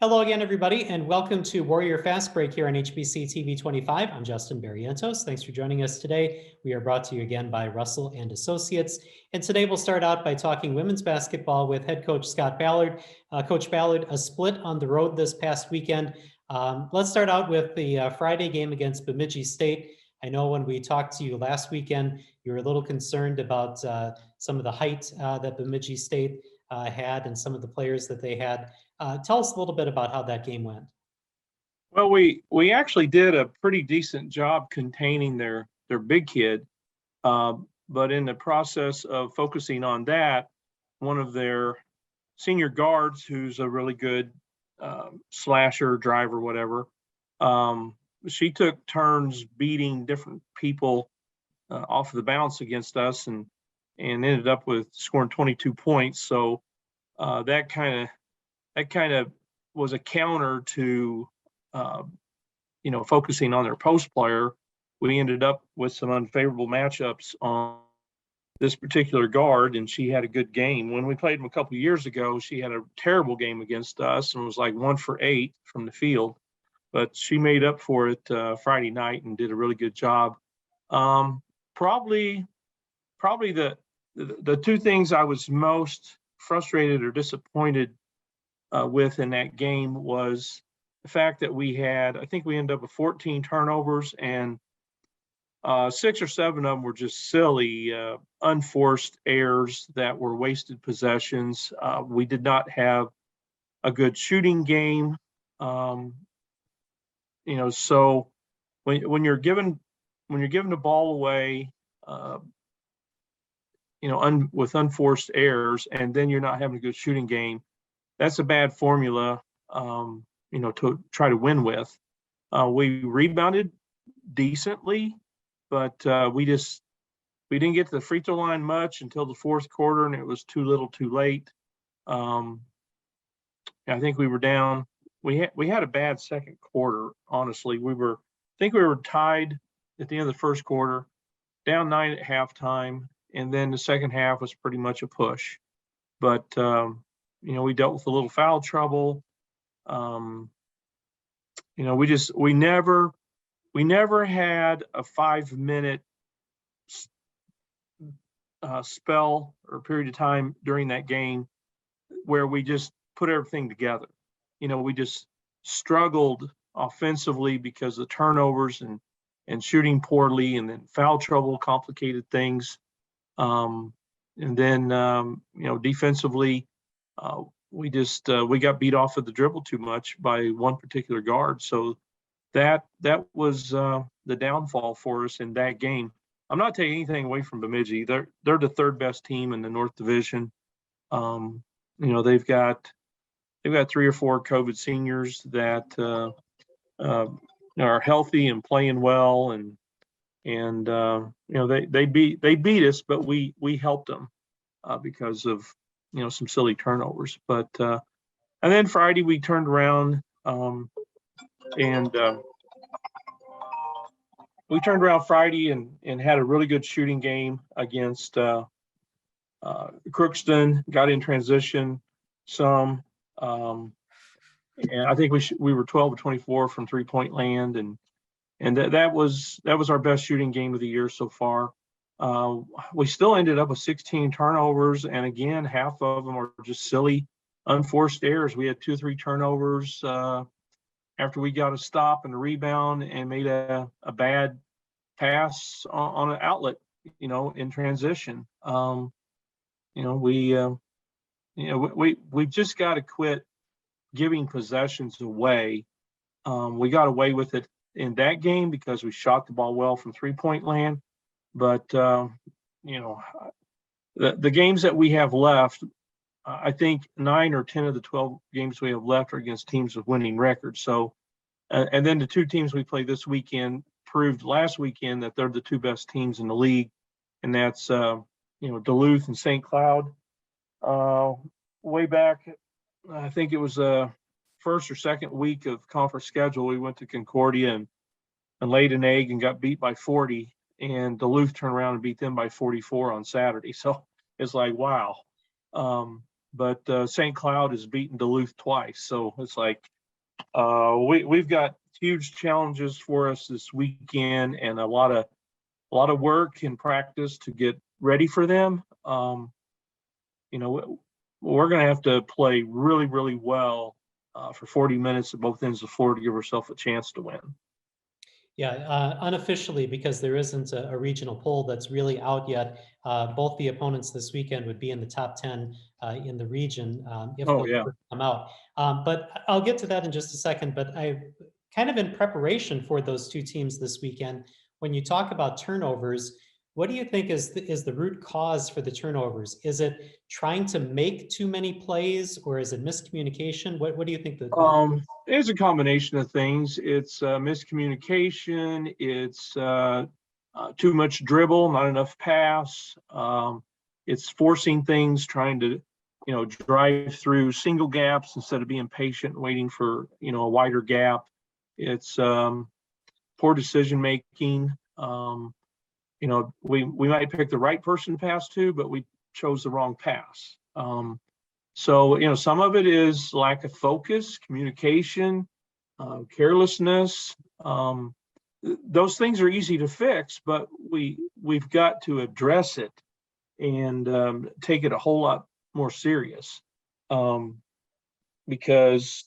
Hello again, everybody, and welcome to Warrior Fast Break here on HBC TV 25. I'm Justin Barrientos. Thanks for joining us today. We are brought to you again by Russell and Associates. And today we'll start out by talking women's basketball with head coach Scott Ballard. Coach Ballard, a split on the road this past weekend. Let's start out with the Friday game against Bemidji State. I know when we talked to you last weekend, you were a little concerned about some of the height that Bemidji State had and some of the players that they had. Tell us a little bit about how that game went. Well, we actually did a pretty decent job containing their big kid, but in the process of focusing on that, one of their senior guards, who's a really good slasher, driver, whatever, she took turns beating different people off of the bounce against us, and ended up with scoring 22 points. So that kind of was a counter to, focusing on their post player. We ended up with some unfavorable matchups on this particular guard, and she had a good game. When we played them a couple of years ago, she had a terrible game against us and was like 1 for 8 from the field. But she made up for it Friday night and did a really good job. Probably the two things I was most frustrated or disappointed with in that game was the fact that I think we ended up with 14 turnovers, and 6 or 7 of them were just silly, unforced errors that were wasted possessions. We did not have a good shooting game. So when you're given the ball away, with unforced errors, and then you're not having a good shooting game, that's a bad formula, to try to win with. We rebounded decently, but we didn't get to the free throw line much until the fourth quarter, and it was too little too late. I think we were down. We had a bad second quarter, honestly. I think we were tied at the end of the first quarter, down 9 at halftime, and then the second half was pretty much a push. But we dealt with a little foul trouble. We never had a 5-minute spell or period of time during that game where we just put everything together. We just struggled offensively because of turnovers and shooting poorly, and then foul trouble complicated things. And then, defensively, we got beat off of the dribble too much by one particular guard. So that was the downfall for us in that game. I'm not taking anything away from Bemidji. They're the third best team in the North Division. They've got 3 or 4 COVID seniors that are healthy and playing well, and they beat us, but we helped them because of some silly turnovers. But and then Friday we turned around Friday and had a really good shooting game against Crookston. Got in transition some, and I think we were 12 of 24 from 3-point land, and that was our best shooting game of the year so far. We still ended up with 16 turnovers, and again, half of them are just silly, unforced errors. We had 2 or 3 turnovers after we got a stop and a rebound and made a bad pass on an outlet, in transition. We just got to quit giving possessions away. We got away with it in that game because we shot the ball well from 3-point land. But, the games that we have left, I think 9 or 10 of the 12 games we have left are against teams with winning records. So, and then the 2 teams we played this weekend proved last weekend that they're the 2 best teams in the league. And that's, Duluth and St. Cloud. Way back, I think it was first or second week of conference schedule, we went to Concordia and laid an egg and got beat by 40, and Duluth turned around and beat them by 44 on Saturday. So it's like, wow. but St. Cloud has beaten Duluth twice. So it's like we've got huge challenges for us this weekend, and a lot of work and practice to get ready for them. We're going to have to play really, really well for 40 minutes at both ends of the floor to give ourselves a chance to win. Yeah, unofficially, because there isn't a regional poll that's really out yet. Both the opponents this weekend would be in the top 10 in the region if Oh, those yeah. were to come out. But I'll get to that in just a second. But I kind of in preparation for those two teams this weekend, when you talk about turnovers, what do you think is the root cause for the turnovers? Is it trying to make too many plays, or is it miscommunication? What do you think the cause? It's a combination of things. It's miscommunication. It's too much dribble, not enough pass. It's forcing things, trying to, drive through single gaps instead of being patient, waiting for, a wider gap. It's poor decision making. We might pick the right person to pass to, but we chose the wrong pass. So, some of it is lack of focus, communication, carelessness. Those things are easy to fix, but we've got to address it and take it a whole lot more serious, because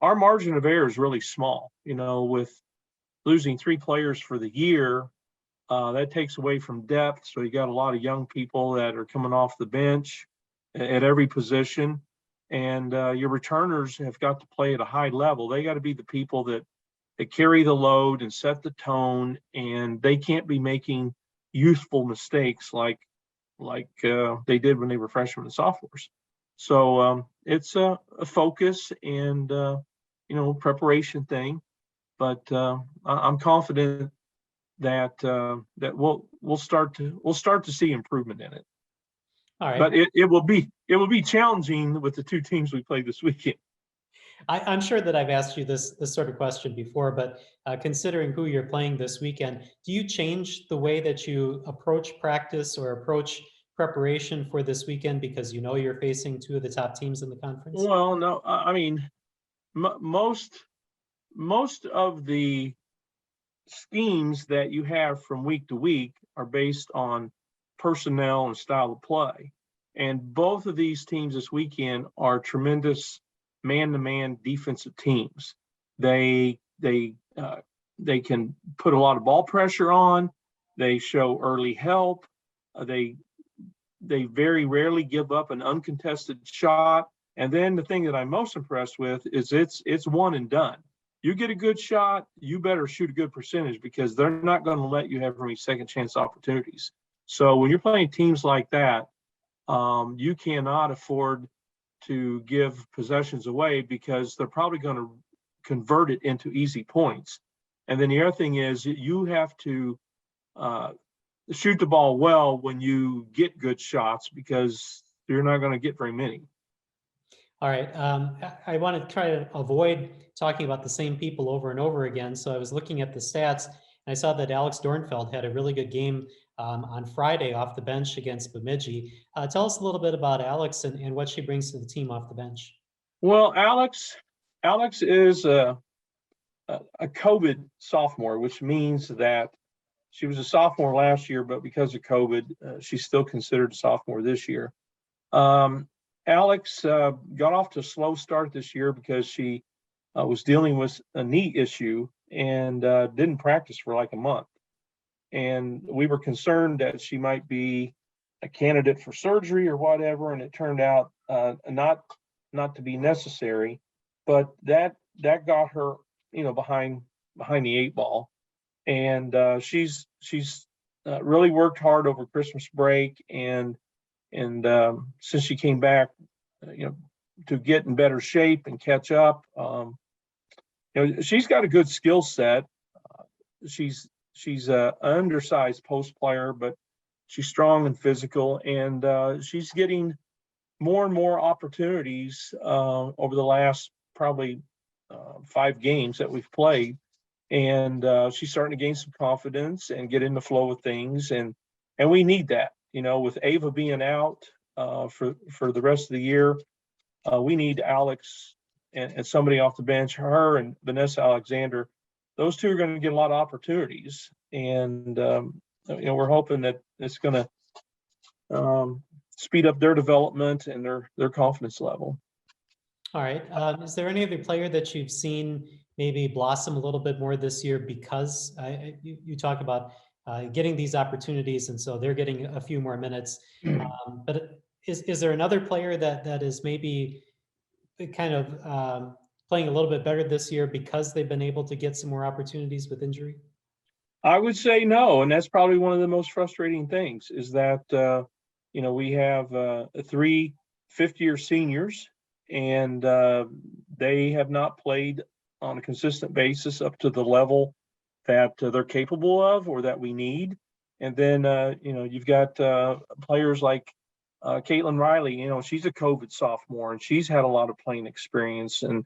our margin of error is really small. With losing 3 players for the year, that takes away from depth. So you got a lot of young people that are coming off the bench at every position, and your returners have got to play at a high level. They got to be the people that carry the load and set the tone, and they can't be making youthful mistakes like they did when they were freshmen and sophomores. So it's a focus and preparation thing, but I'm confident that we'll start to see improvement in it. All right. But it will be challenging with the two teams we play this weekend. I'm sure that I've asked you this sort of question before, but considering who you're playing this weekend, do you change the way that you approach practice or approach preparation for this weekend because you're facing two of the top teams in the conference? Well, no, I mean, most of the schemes that you have from week to week are based on personnel and style of play. And both of these teams this weekend are tremendous man-to-man defensive teams. They can put a lot of ball pressure on. They show early help. They very rarely give up an uncontested shot. And then the thing that I'm most impressed with is it's one and done. You get a good shot, you better shoot a good percentage, because they're not going to let you have any second chance opportunities. So when you're playing teams like that, you cannot afford to give possessions away, because they're probably going to convert it into easy points. And then the other thing is you have to shoot the ball well when you get good shots, because you're not going to get very many. All right. I want to try to avoid talking about the same people over and over again. So I was looking at the stats, and I saw that Alex Dornfeld had a really good game on Friday off the bench against Bemidji. Tell us a little bit about Alex and what she brings to the team off the bench. Well, Alex is a COVID sophomore, which means that she was a sophomore last year, but because of COVID, she's still considered a sophomore this year. Alex got off to a slow start this year because she was dealing with a knee issue and didn't practice for like a month. And we were concerned that she might be a candidate for surgery or whatever, and it turned out not to be necessary. But that got her, behind the 8 ball. And she's really worked hard over Christmas break, and since she came back, to get in better shape and catch up. She's got a good skill set. She's an undersized post player, but she's strong and physical, and she's getting more and more opportunities over the last probably 5 games that we've played. And she's starting to gain some confidence and get in the flow of things, and we need that. With Ava being out, for the rest of the year. We need Alex and somebody off the bench. Her and Vanessa Alexander, those two are going to get a lot of opportunities, and we're hoping that it's going to speed up their development and their confidence level. All right. Is there any other player that you've seen maybe blossom a little bit more this year because you talk about getting these opportunities, and so they're getting a few more minutes. But is there another player that is maybe kind of playing a little bit better this year because they've been able to get some more opportunities with injury? I would say no, and that's probably one of the most frustrating things is that we have 3 fifth-year seniors, and they have not played on a consistent basis up to the level that they're capable of or that we need. And then you've got players like Caitlin Riley. She's a COVID sophomore, and she's had a lot of playing experience, and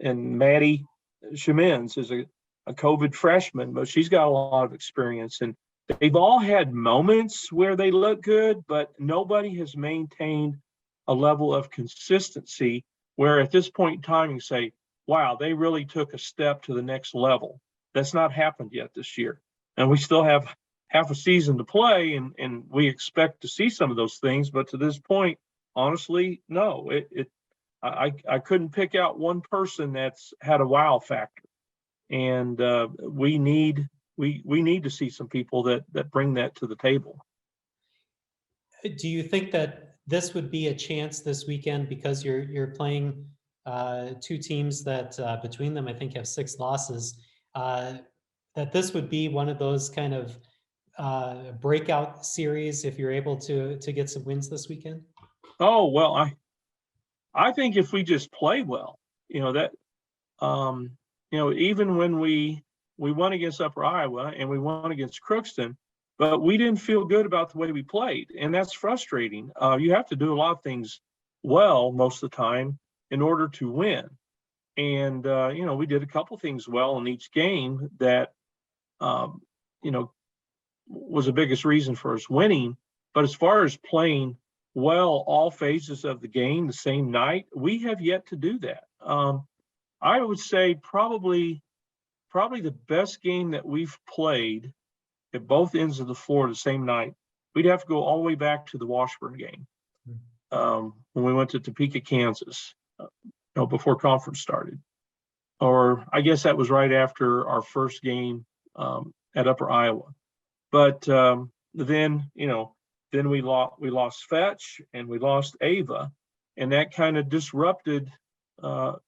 Maddie Shemens is a COVID freshman, but she's got a lot of experience, and they've all had moments where they look good, but nobody has maintained a level of consistency where at this point in time you say, wow, they really took a step to the next level. That's not happened yet this year. And we still have half a season to play, and we expect to see some of those things. But to this point, honestly, no, I couldn't pick out one person that's had a wow factor. And we need to see some people that bring that to the table. Do you think that this would be a chance this weekend because you're playing 2 teams that between them I think have 6 losses, that this would be one of those kind of breakout series if you're able to get some wins this weekend? Oh, well, I think if we just play well, that even when we won against Upper Iowa and we won against Crookston, but we didn't feel good about the way we played, and that's frustrating. You have to do a lot of things well most of the time in order to win, and we did a couple things well in each game that was the biggest reason for us winning. But as far as playing well all phases of the game the same night, we have yet to do that. I would say probably the best game that we've played at both ends of the floor the same night, we'd have to go all the way back to the Washburn game when we went to Topeka, Kansas, before conference started. Or I guess that was right after our first game at Upper Iowa. But then we lost Fetch and we lost Ava, and that kind of disrupted our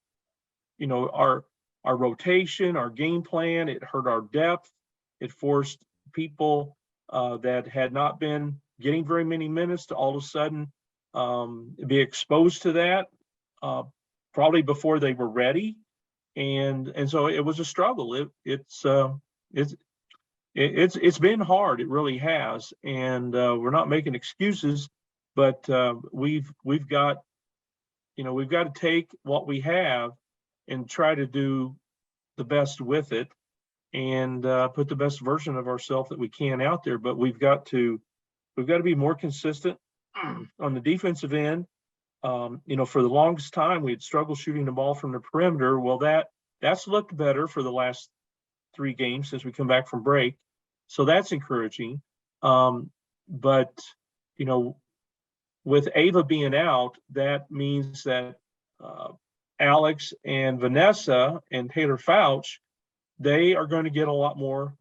rotation, our game plan. It hurt our depth. It forced people that had not been getting very many minutes to all of a sudden be exposed to that probably before they were ready, and so it was a struggle. It's been hard. It really has, and we're not making excuses, but we've got to take what we have and try to do the best with it, and put the best version of ourselves that we can out there. But we've got to be more consistent on the defensive end. For the longest time we had struggled shooting the ball from the perimeter. Well, that's looked better for the last 3 games since we come back from break, so that's encouraging. But with Ava being out, that means that Alex and Vanessa and Taylor Fouch, they are going to get a lot more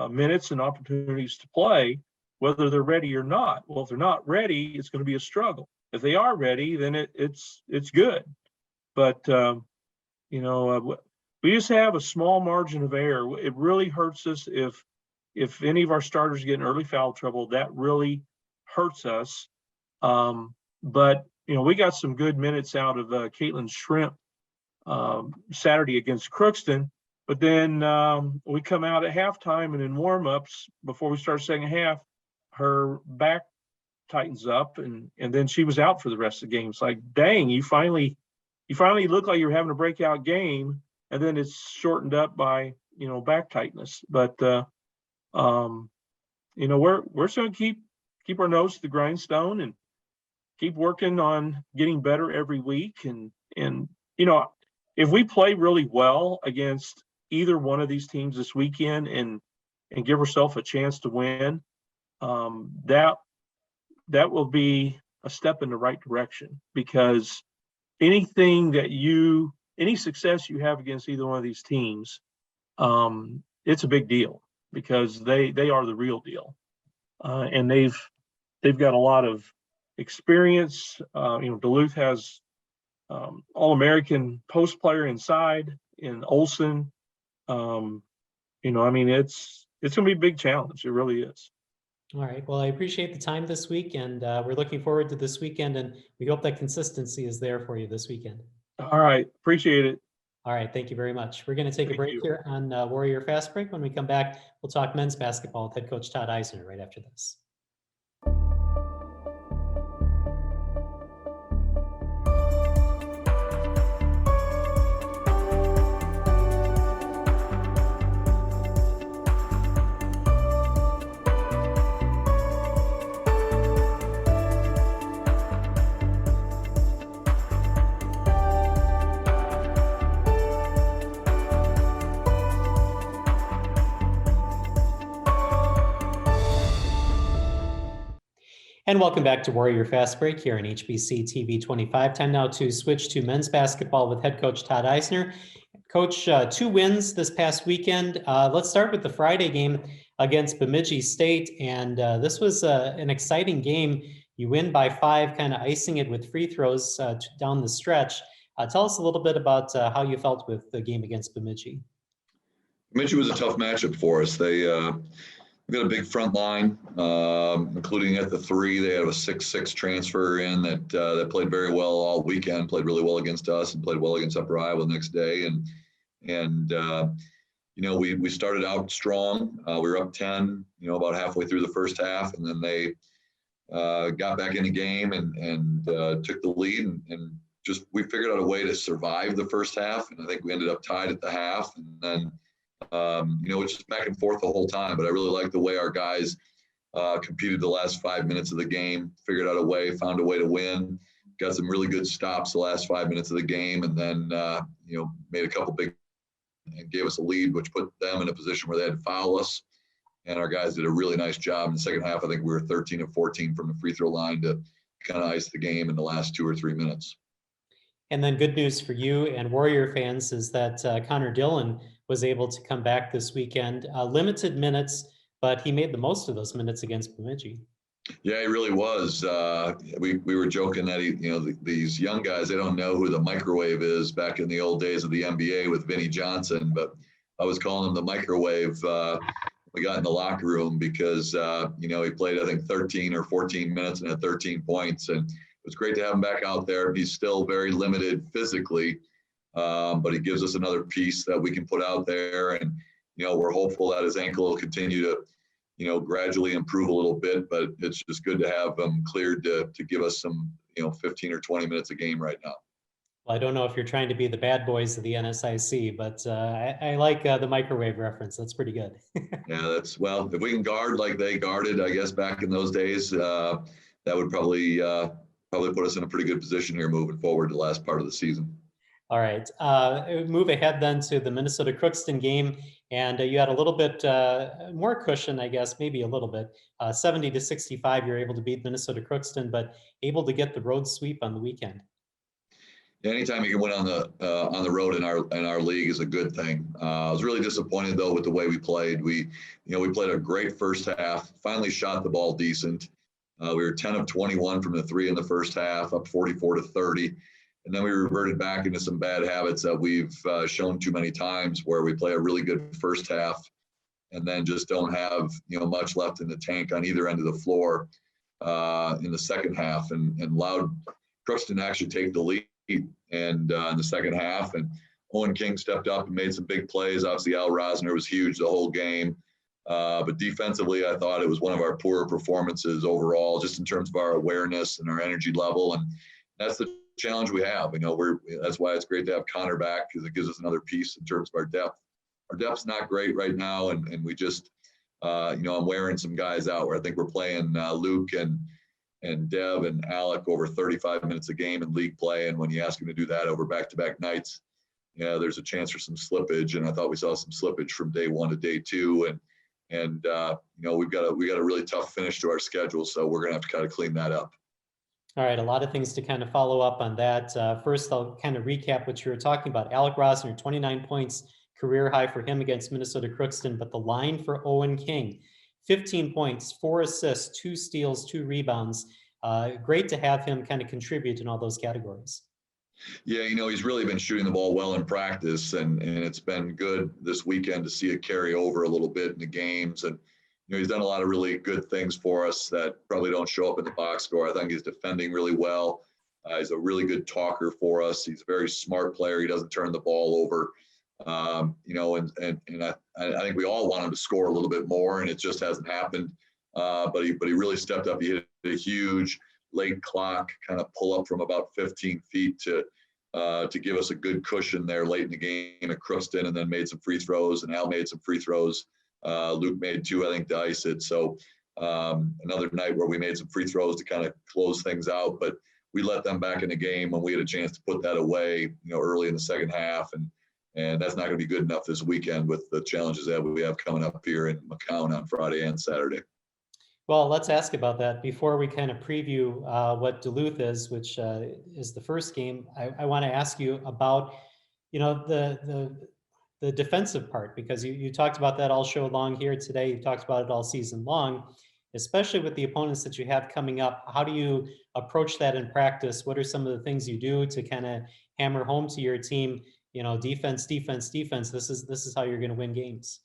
minutes and opportunities to play, whether they're ready or not. Well, if they're not ready, it's going to be a struggle. If they are ready, then it's good. But we just have a small margin of error. It really hurts us if any of our starters get in early foul trouble. That really hurts us. But we got some good minutes out of Caitlin Shrimp Saturday against Crookston. But then we come out at halftime and in warm-ups before we start second half, her back tightens up and then she was out for the rest of the game. It's like, dang, you finally look like you're having a breakout game, and then it's shortened up by back tightness. But we're just going to keep our nose to the grindstone and keep working on getting better every week. And if we play really well against either one of these teams this weekend and give ourselves a chance to win, that will be a step in the right direction, because any success you have against either one of these teams, it's a big deal, because they are the real deal. And they've got a lot of experience. Duluth has All-American post player inside in Olson. It's going to be a big challenge. It really is. All right. Well, I appreciate the time this week, and we're looking forward to this weekend, and we hope that consistency is there for you this weekend. All right. Appreciate it. All right. Thank you very much. We're going to take a break here on Warrior Fast Break. When we come back, we'll talk men's basketball with head coach Todd Eisner right after this. And welcome back to Warrior Fast Break here on HBC TV 25. Time now to switch to men's basketball with head coach Todd Eisner. Coach, 2 wins this past weekend. Let's start with the Friday game against Bemidji State. And this was an exciting game. You win by 5, kind of icing it with free throws down the stretch. Tell us a little bit about how you felt with the game against Bemidji. Bemidji was a tough matchup for us. We've got a big front line, including at the 3. They have a 6'6" transfer in that played very well all weekend, played really well against us, and played well against Upper Iowa the next day. We started out strong. We were up 10, about halfway through the first half, and then they got back in the game and took the lead, and just we figured out a way to survive the first half, and I think we ended up tied at the half, and then it's just back and forth the whole time. But I really like the way our guys competed the last 5 minutes of the game, figured out a way, found a way to win, got some really good stops the last 5 minutes of the game, and then made a couple big and gave us a lead, which put them in a position where they had to foul us. And our guys did a really nice job in the second half. I think we were 13 of 14 from the free throw line to kind of ice the game in the last 2 or 3 minutes. And then good news for you and Warrior fans is that Connor Dillon was able to come back this weekend. Limited minutes, but he made the most of those minutes against Bemidji. Yeah, he really was. We were joking that these young guys, they don't know who the microwave is back in the old days of the NBA with Vinnie Johnson, but I was calling him the microwave. We got in the locker room because he played, I think, 13 or 14 minutes and had 13 points, and it was great to have him back out there. He's still very limited physically, but he gives us another piece that we can put out there. And, we're hopeful that his ankle will continue to, gradually improve a little bit, but it's just good to have him cleared to give us some, 15 or 20 minutes a game right now. Well, I don't know if you're trying to be the bad boys of the NSIC, but I like the microwave reference. That's pretty good. Yeah, if we can guard like they guarded, I guess, back in those days, that would probably put us in a pretty good position here moving forward the last part of the season. All right. Move ahead then to the Minnesota Crookston game. And you had a little bit more cushion, I guess, maybe a little bit. 70-65, you're able to beat Minnesota Crookston, but able to get the road sweep on the weekend. Yeah, anytime you can win on the road in our league is a good thing. I was really disappointed though with the way we played. We played a great first half. Finally shot the ball decent. We were 10 of 21 from the 3 in the first half, up 44-30. And then we reverted back into some bad habits that we've shown too many times, where we play a really good first half and then just don't have, much left in the tank on either end of the floor in the second half, and allowed Crookston actually take the lead and in the second half. And Owen King stepped up and made some big plays. Obviously, Al Rosner was huge the whole game. But defensively, I thought it was one of our poorer performances overall, just in terms of our awareness and our energy level. And that's the challenge we have. That's why it's great to have Connor back, because it gives us another piece in terms of our depth. Our depth's not great right now, and we just I'm wearing some guys out where I think we're playing Luke and Dev and Alec over 35 minutes a game in league play. And when you ask them to do that over back-to-back nights, there's a chance for some slippage. And I thought we saw some slippage from day one to day two. And we've got a really tough finish to our schedule. So we're going to have to kind of clean that up. All right, a lot of things to kind of follow up on that. First, I'll kind of recap what you were talking about. Alec Rosner, 29 points, career high for him against Minnesota Crookston, but the line for Owen King, 15 points, 4 assists, 2 steals, 2 rebounds. Great to have him kind of contribute in all those categories. Yeah, he's really been shooting the ball well in practice, and it's been good this weekend to see it carry over a little bit in the games. And he's done a lot of really good things for us that probably don't show up in the box score. I think he's defending really well. He's a really good talker for us. He's a very smart player. He doesn't turn the ball over. And I think we all want him to score a little bit more, and it just hasn't happened. But he really stepped up. He hit a huge late clock kind of pull up from about 15 feet to give us a good cushion there late in the game at Crookston, and then made some free throws, and Al made some free throws. Luke made 2, I think, to ice it. So another night where we made some free throws to kind of close things out, but we let them back in the game when we had a chance to put that away, early in the second half. And that's not going to be good enough this weekend with the challenges that we have coming up here in McCown on Friday and Saturday. Well, let's ask about that before we kind of preview what Duluth is, which is the first game. I want to ask you about, the defensive part, because you talked about that all show long here today. You talked about it all season long, especially with the opponents that you have coming up. How do you approach that in practice? What are some of the things you do to kind of hammer home to your team, defense, defense, defense? This is how you're going to win games.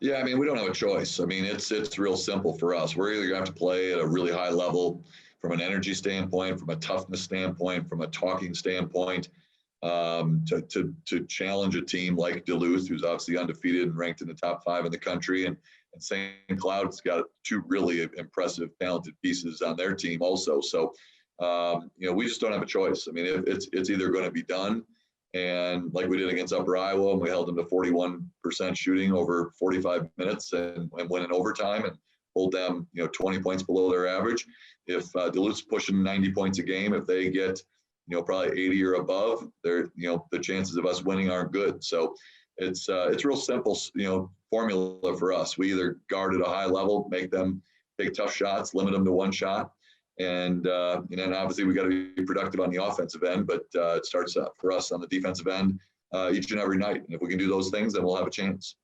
Yeah, I mean, we don't have a choice. I mean, it's real simple for us. We're either going to have to play at a really high level from an energy standpoint, from a toughness standpoint, from a talking standpoint, to challenge a team like Duluth, who's obviously undefeated and ranked in the top 5 in the country. And St. Cloud's got 2 really impressive, talented pieces on their team also. So, we just don't have a choice. I mean, it's either going to be done. And like we did against Upper Iowa, and we held them to 41% shooting over 45 minutes and win in overtime and hold them, 20 points below their average. If Duluth's pushing 90 points a game, if they get, probably 80 or above, they're, the chances of us winning aren't good. So it's real simple, formula for us. We either guard at a high level, make them take tough shots, limit them to 1 shot. And then obviously we got to be productive on the offensive end, but it starts for us on the defensive end each and every night. And if we can do those things, then we'll have a chance.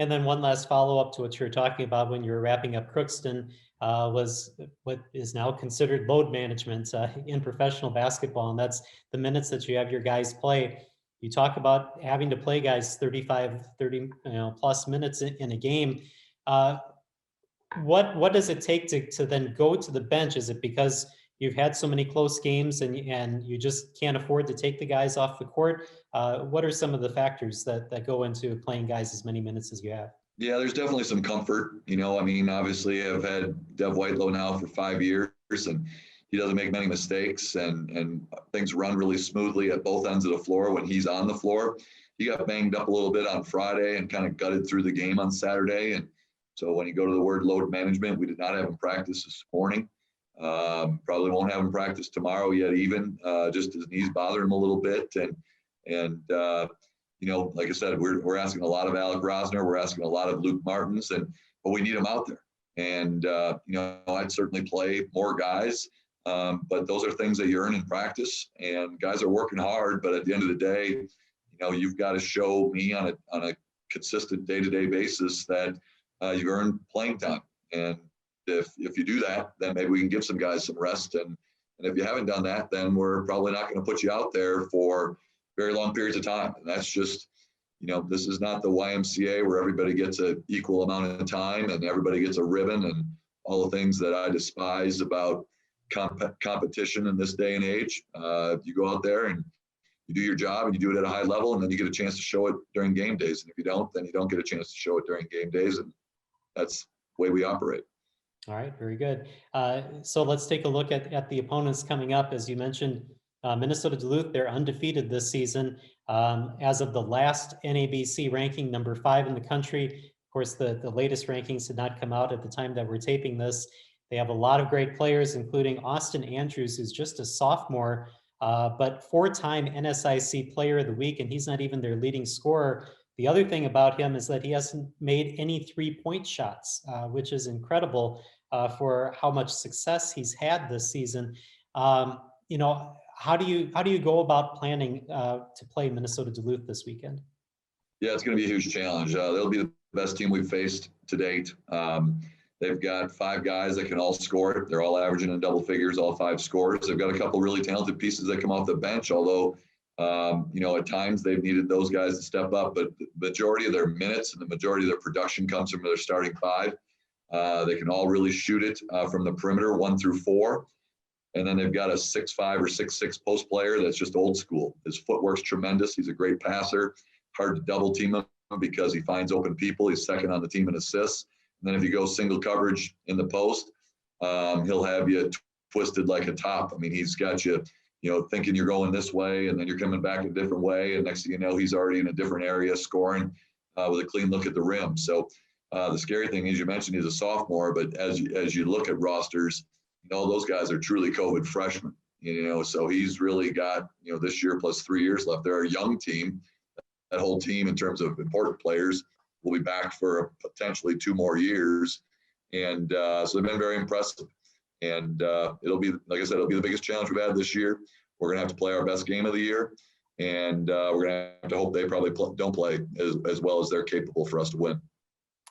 And then one last follow-up to what you were talking about when you were wrapping up Crookston was what is now considered load management in professional basketball. And that's the minutes that you have your guys play. You talk about having to play guys 30 plus minutes in a game. What does it take to then go to the bench? Is it because you've had so many close games and you just can't afford to take the guys off the court? What are some of the factors that go into playing guys as many minutes as you have? Yeah, there's definitely some comfort. I mean, obviously I've had Dev Whitelow now for 5 years, and he doesn't make many mistakes, and things run really smoothly at both ends of the floor when he's on the floor. He got banged up a little bit on Friday and kind of gutted through the game on Saturday. And so when you go to the word load management, we did not have him practice this morning. Probably won't have him practice tomorrow yet even, just his knees bother him a little bit. And like I said, we're asking a lot of Alec Rosner. We're asking a lot of Luke Martins, but we need him out there. And, I'd certainly play more guys, but those are things that you earn in practice, and guys are working hard. But at the end of the day, you've got to show me on a consistent day-to-day basis that you've earned playing time. And if you do that, then maybe we can give some guys some rest. And if you haven't done that, then we're probably not going to put you out there for very long periods of time. And that's just, this is not the YMCA where everybody gets an equal amount of time and everybody gets a ribbon and all the things that I despise about competition in this day and age. You go out there and you do your job and you do it at a high level, and then you get a chance to show it during game days. And if you don't, then you don't get a chance to show it during game days. And that's the way we operate. All right, very good. So let's take a look at the opponents coming up. As you mentioned, Minnesota Duluth, they're undefeated this season. As of the last NABC ranking, number 5 in the country. Of course, the latest rankings did not come out at the time that we're taping this. They have a lot of great players, including Austin Andrews, who's just a sophomore, but four-time NSIC Player of the Week, and he's not even their leading scorer. The other thing about him is that he hasn't made any three-point shots, which is incredible for how much success he's had this season. How do you go about planning to play Minnesota Duluth this weekend? Yeah, it's going to be a huge challenge. They'll be the best team we've faced to date. They've got 5 guys that can all score. They're all averaging in double figures, all 5 scorers. They've got a couple really talented pieces that come off the bench, although, at times they've needed those guys to step up. But the majority of their minutes and the majority of their production comes from their starting 5. They can all really shoot it from the perimeter, 1 through 4. And then they've got a 6'5" or 6'6" post player that's just old school. His footwork's tremendous. He's a great passer. Hard to double team him because he finds open people. He's second on the team in assists. And then if you go single coverage in the post, he'll have you twisted like a top. I mean, he's got you, thinking you're going this way, and then you're coming back a different way. And next thing you know, he's already in a different area scoring with a clean look at the rim. So the scary thing is, you mentioned he's a sophomore, but as you look at rosters, those guys are truly COVID freshmen. So he's really got this year plus 3 years left. They're a young team. That whole team, in terms of important players, will be back for potentially 2 more years. And so they've been very impressive. And it'll be, like I said, it'll be the biggest challenge we've had this year. We're going to have to play our best game of the year. And we're going to have to hope they probably don't play as well as they're capable for us to win.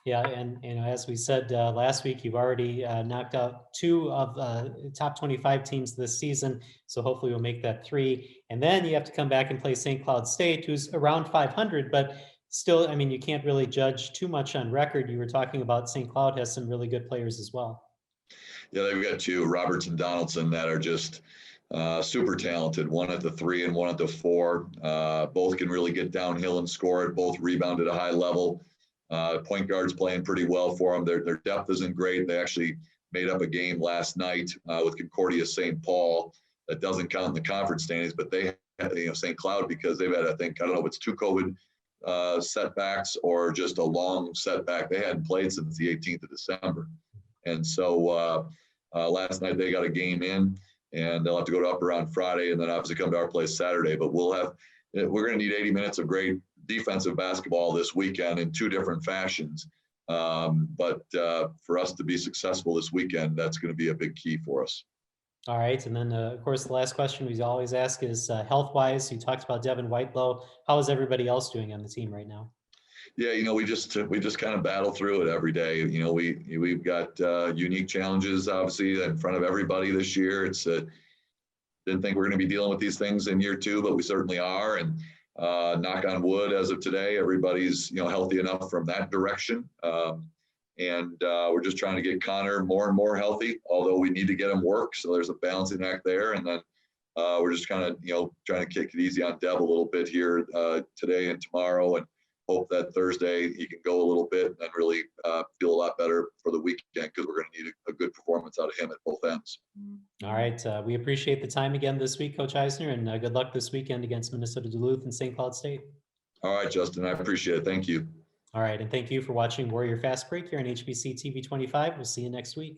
Yeah, and as we said last week, you've already knocked out 2 of the top 25 teams this season. So hopefully we'll make that 3. And then you have to come back and play St. Cloud State, who's around 500, but still, I mean, you can't really judge too much on record. You were talking about St. Cloud has some really good players as well. Yeah, they've got 2, Roberts and Donaldson, that are just super talented. One at the 3 and one at the 4. Both can really get downhill and score it. Both rebound at a high level. Point guard's playing pretty well for them. Their depth isn't great. They actually made up a game last night with Concordia St. Paul that doesn't count in the conference standings, but they had, St. Cloud, because they've had, I don't know if it's 2 COVID setbacks or just a long setback. They hadn't played since the 18th of December. And so last night they got a game in, and they'll have to go to Upper on Friday and then obviously come to our place Saturday. But we're going to need 80 minutes of great defensive basketball this weekend in 2 different fashions. But for us to be successful this weekend, that's going to be a big key for us. All right. And then, of course, the last question we always ask is health-wise. You talked about Devin Whitelow. How is everybody else doing on the team right now? Yeah, we just kind of battle through it every day. We've got unique challenges, obviously, in front of everybody this year. Didn't think we're going to be dealing with these things in year 2, but we certainly are. And knock on wood, as of today, everybody's healthy enough from that direction. And we're just trying to get Connor more and more healthy, although we need to get him work. So there's a balancing act there. And then we're just kind of trying to kick it easy on Deb a little bit here today and tomorrow, and hope that Thursday he can go a little bit and really feel a lot better for the weekend, because we're going to need a good performance out of him at both ends. All right. We appreciate the time again this week, Coach Eisner, and good luck this weekend against Minnesota Duluth and St. Cloud State. All right, Justin, I appreciate it. Thank you. All right. And thank you for watching Warrior Fast Break here on HBC TV 25. We'll see you next week.